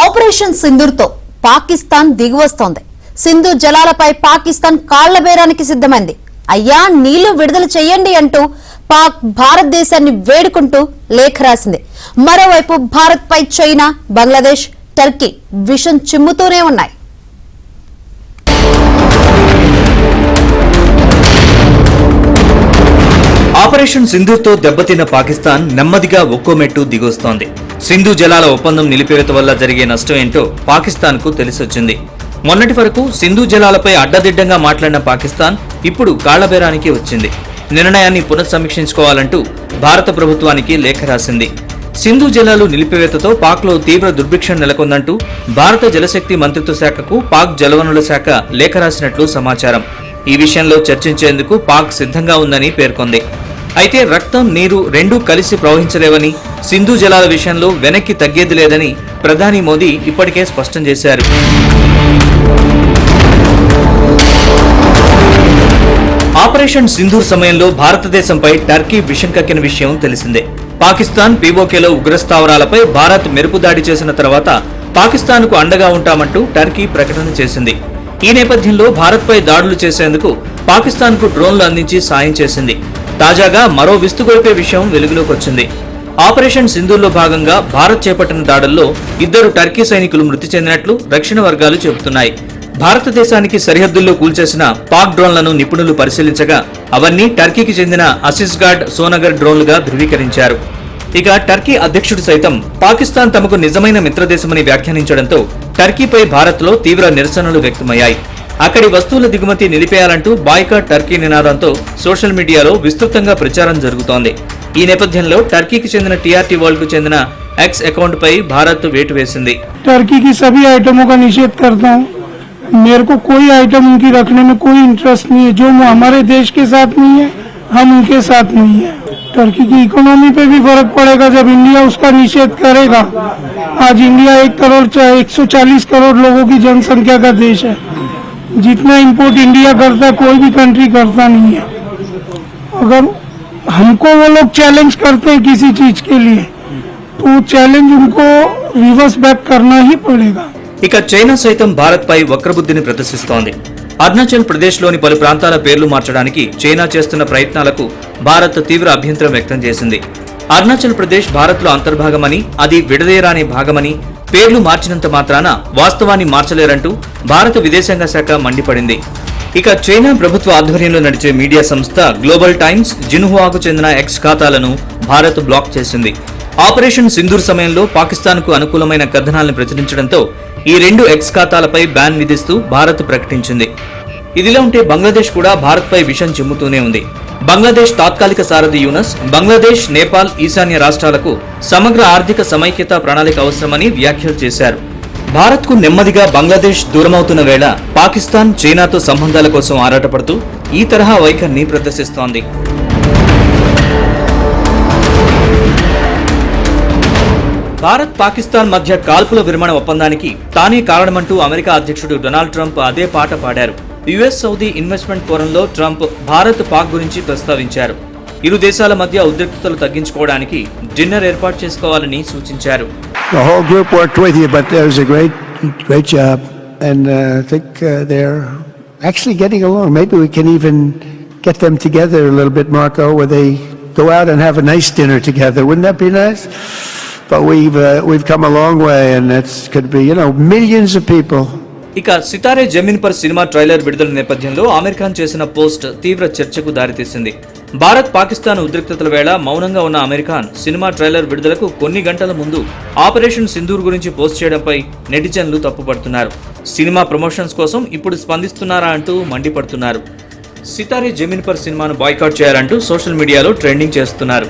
Operation సింధూర్తో Pakistan దిగివస్తోంది. Sindhu జలాలపై Pakistan కాళ్ల బేరానికి సిద్ధమైంది. అయ్యా నీళ్లు విడుదల చేయండి అంటూ పాక్ భారతదేశాన్ని వేడుకుంటూ లేఖ రాసింది. మరోవైపు భారత్ పై చైనా, బంగ్లాదేశ్, టర్కీ విషం చిమ్ముతూనే ఉన్నాయి. ఆపరేషన్ సింధూర్తో దెబ్బతిన్న పాకిస్తాన్ నెమ్మదిగా ఒక్కో మెట్టు దిగొస్తోంది. సింధు జలాల ఒప్పందం నిలిపివేత వల్ల జరిగే నష్టం ఏంటో పాకిస్తాన్ కు తెలిసొచ్చింది. మొన్నటి వరకు సింధు జలాలపై అడ్డదిడ్డంగా మాట్లాడిన పాకిస్తాన్ ఇప్పుడు కాళ్లబేరానికి వచ్చింది. నిర్ణయాన్ని పునఃసమీక్షించుకోవాలంటూ భారత ప్రభుత్వానికి లేఖ రాసింది. సింధు జలాలు నిలిపివేతతో పాక్లో తీవ్ర దుర్భిక్షం నెలకొందంటూ భారత జలశక్తి మంత్రిత్వ శాఖకు పాక్ జలవనరుల శాఖ లేఖ రాసినట్లు సమాచారం. ఈ విషయంలో చర్చించేందుకు పాక్ సిద్ధంగా ఉందని పేర్కొంది. అయితే రక్తం, నీరు రెండూ కలిసి ప్రవహించలేవని, సింధు జలాల విషయంలో వెనక్కి తగ్గేది లేదని ప్రధాని మోదీ ఇప్పటికే స్పష్టం చేశారు. ఆపరేషన్ సింధూర్ సమయంలో భారతదేశంపై టర్కీ విషం కక్కిన విషయం తెలిసిందే. పాకిస్తాన్ పీఓకేలో ఉగ్రస్థావరాలపై భారత్ మెరుపు దాడి చేసిన తర్వాత పాకిస్తాన్కు అండగా ఉంటామంటూ టర్కీ ప్రకటన చేసింది. ఈ నేపథ్యంలో భారత్పై దాడులు చేసేందుకు పాకిస్తాన్కు డ్రోన్లు అందించి సాయం చేసింది. తాజాగా మరో విస్తుగొలిపే విషయం వెలుగులోకి వచ్చింది. ఆపరేషన్ సింధూర్లో భాగంగా భారత్ చేపట్టిన దాడుల్లో 2 టర్కీ సైనికులు మృతి చెందినట్లు రక్షణ వర్గాలు చెబుతున్నాయి. భారతదేశానికి సరిహద్దుల్లో కూల్చేసిన పాక్ డ్రోన్లను నిపుణులు పరిశీలించగా అవన్నీ టర్కీకి చెందిన అసిస్గార్డ్ సోనగర్ డ్రోన్లుగా ధృవీకరించారు. ఇక టర్కీ అధ్యక్షుడు సైతం పాకిస్తాన్ తమకు నిజమైన మిత్రదేశమని వ్యాఖ్యానించడంతో టర్కీపై భారత్లో తీవ్ర నిరసనలు వ్యక్తమయ్యాయి. అక్కడి వస్తువుల దిగుమతి నిలిపేయాలంటూ బాయ్కాట్ టర్కీ నినాదంతో సోషల్ మీడియాలో విస్తృతంగా ప్రచారం జరుగుతోంది. ఈ నేపథ్యంలో టర్కీకి చెందిన టీఆర్టీ వరల్డ్ కు చెందిన ఎక్స్ అకౌంట్ పై భారత్ వేటు వేసింది. టర్కీకి सभी आइटमों का निषेध करता हूं. मेरे को कोई आइटम उनकी रखने में कोई इंटरेस्ट नहीं है. जो हमारे देश के साथ नहीं है, हम उनके साथ नहीं है. टर्की की इकोनॉमी पे भी फर्क पड़ेगा जब इंडिया उसका निषेध करेगा. आज इंडिया 140 करोड़ लोगों की जनसंख्या का देश है. जितना इंपोर्ट इंडिया करता कोई भी कंट्री करता नहीं है. अगर हमको वो लोग चैलेंज करते हैं किसी चीज के लिए तो चैलेंज उनको रिवर्स बैक करना ही पड़ेगा. ఇక చైనా సైతం భారత్ పై వక్రబుద్ధిని ప్రదర్శిస్తోంది. అరుణాచల్ ప్రదేశ్ లోని పలు ప్రాంతాల పేర్లు మార్చడానికి చైనా చేస్తున్న ప్రయత్నాలకు భారత్ తీవ్ర అభ్యంతరం వ్యక్తం చేసింది. అరుణాచల్ ప్రదేశ్ భారత్ లో అంతర్భాగమని, అది విడదీయరాని భాగమని, పేర్లు మార్చినంత మాత్రాన వాస్తవాన్ని మార్చలేరంటూ భారత విదేశాంగ శాఖ మండిపడింది. ఇక చైనా ప్రభుత్వ ఆధ్వర్యంలో నడిచే మీడియా సంస్థ గ్లోబల్ టైమ్స్, జిన్హువాకు చెందిన ఎక్స్ ఖాతాలను భారత్ బ్లాక్ చేసింది. ఆపరేషన్ సింధూర్ సమయంలో పాకిస్తాన్ కు అనుకూలమైన కథనాలను ప్రచురించడంతో ఈ 2 ఎక్స్ ఖాతాలపై బ్యాన్ విధిస్తూ భారత్ ప్రకటించింది. ఇదిలా ఉంటే బంగ్లాదేశ్ కూడా భారత్ పై విషం చిమ్ముతూనే ఉంది. బంగ్లాదేశ్ తాత్కాలిక సారథి యూనస్ బంగ్లాదేశ్, నేపాల్, ఈశాన్య రాష్ట్రాలకు సమగ్ర ఆర్థిక సమైక్యత ప్రణాళిక అవసరమని వ్యాఖ్యలు చేశారు. భారత్ కు నెమ్మదిగా బంగ్లాదేశ్ దూరమవుతున్న వేళ పాకిస్తాన్ చైనాతో సంబంధాల కోసం ఆరాటపడుతూ ఈ తరహా వైఖరిని ప్రదర్శిస్తోంది. భారత్ పాకిస్తాన్ మధ్య కాల్పుల విరమణ ఒప్పందానికి తానే కారణమంటూ అమెరికా అధ్యక్షుడు డొనాల్డ్ ట్రంప్ అదే పాట పాడారు. యుఎస్ సౌదీ ఇన్వెస్ట్మెంట్ ఫోరంలో ట్రంప్ భారత్, పాక్ గురించి ప్రస్తావించారు. ఇరు దేశాల మధ్య ఉద్రిక్తతలు తగ్గించుకోవడానికి డిన్నర్ ఏర్పాటు చేసుకోవాలని సూచించారు. The whole group worked with you, but it was a great job, and I think they're actually getting along. Maybe we can even get them together a little bit, Marco, where they go out and have a nice dinner together. Wouldn't that be nice? But we've come a long way, and it's could be, millions of people. ఇక Sitaare Zameen per cinema trailer విడుదల నేపథ్యంలో ఆమీర్ ఖాన్ చేసిన post తీవ్ర చర్చకు దారితీసింది. భారత్ పాకిస్తాన్ ఉద్రిక్తతల వేళ మౌనంగా ఉన్న ఆమీర్ ఖాన్ సినిమా ట్రైలర్ విడుదలకు కొన్ని గంటల ముందు ఆపరేషన్ సింధూర్ గురించి పోస్ట్ చేయడంపై నెటిజన్లు తప్పుపడుతున్నారు. సినిమా ప్రమోషన్స్ కోసం ఇప్పుడు స్పందిస్తున్నారా అంటూ మండిపడుతున్నారు. సితారే జమీన్ పర్ సినిమాను బాయ్కాట్ చేయాలంటూ సోషల్ మీడియాలో ట్రెండింగ్ చేస్తున్నారు.